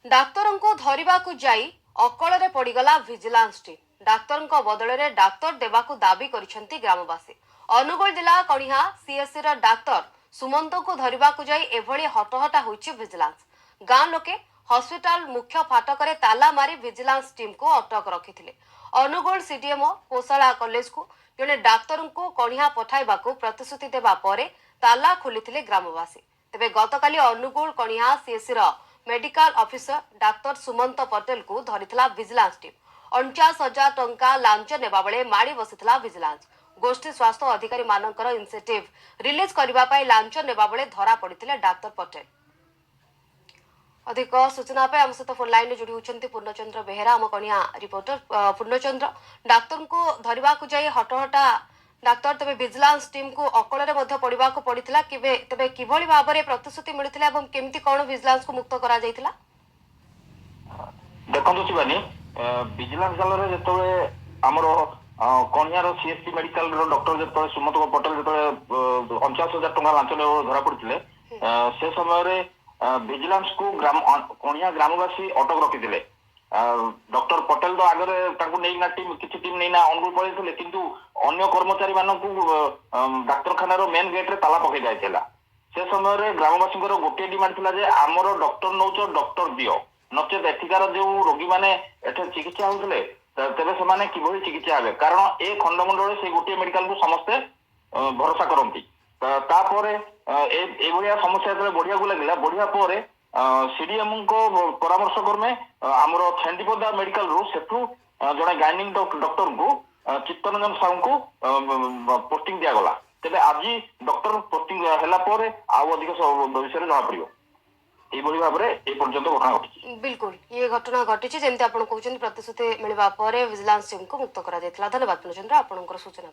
Doctor को धरवा जाई अकल पड़गला विजिलेंस टीम। डाक्तर बदल डाक्तर देवाक दाबी कर ग्रामवासी। अनुगुल जिला कणिहा सीएससी डाक्तर सुमंत को धरवा जाई एभली हटहटा होइछि विजिलेंस। गां लोके हॉस्पिटल मुख्य फाटक ताला मारी विजिलेंस टीम को अटक रखिथिले। अनुगुल सीडीएमओ कोसाला कॉलेज को जड़े डाक्तर को कणिहा पठाइबा प्रतिश्रुति देवा परे ताला खोलिथिले ग्रामवासी। तेबे गतकाली Angul Kaniha CSC medical officer doctor Sumant Patel को धरिथिला विजिलेंस टीम। 49,000 टंका लांच नेबा बेले माड़ी बसिथिला विजिलेंस। गोष्ठी स्वास्थ्य अधिकारी मानकर इनसेंटिव रिलीज करबा पई लांच नेबा बेले धरा पड़िथिले डाक्तर पटेल। अधिक सूचना पे आम सहित फोन लाइन जोड़ी होती पूर्णचंद्र बेहेरा आम कणिया रिपोर्टर। पूर्णचंद्र, डाक्तर को धरवा जाई हटहटा डाक्तर तेज विजिलेंस टीम को अकल पड़ा पड़ा तेज किभली भाव में प्रतिश्रुति मिलता केमती कौन विजिलेंस को मुक्त करा जायतिला? देखो शिवानी, विजिलेंस दल में जो आमर कणियार सीएससी मेडिकल डॉक्टर जो सुमंत पटेल जो 49,000 टंका लांच धरा पड़ते से समय विजिलेंस को कणिया ग्रामवासी अटक रखी। डॉक्टर पटेल तो आगे टीम किसी टीम नहीं अनुगुल पड़े किंतु अन्य कर्मचारी मानक डाक्तखाना मेन गेट रे ताला पकई जाइथिला। से समय ग्रामवासी गोटे डिमांड थिला जे आमर डॉक्टर नौच डॉक्टर दियो नचेत एथिकार जो रोगी माने एठे चिकित्सा होउथले तेबे सेमाने किभली चिकित्सा हेबे, कारण ए खंडमंडल से गोटे मेडिकल को समस्ते भरोसा करती। तापर ए भलिया समस्या जब बढ़िया को लगिला बढ़िया पर सीडीएम को परामर्श क्रमे आमर छेंडीपदा मेडिकल रू सेठू जड़े गाइनिंग डॉक्टर को चित्तरंजन साहू को पोस्टिंग दिगला। तेज आज डॉक्टर पोस्टिंग है आउ अधिक विषय जना पड़ भाव में पर्यंत घटना घटी। बिल्कुल ये घटना घटी जमी आप प्रतिश्रुति मिलवा विजिलेंस टीम को मुक्त करा। धन्यवाद पूर्णचंद्र आपंकर सूचना।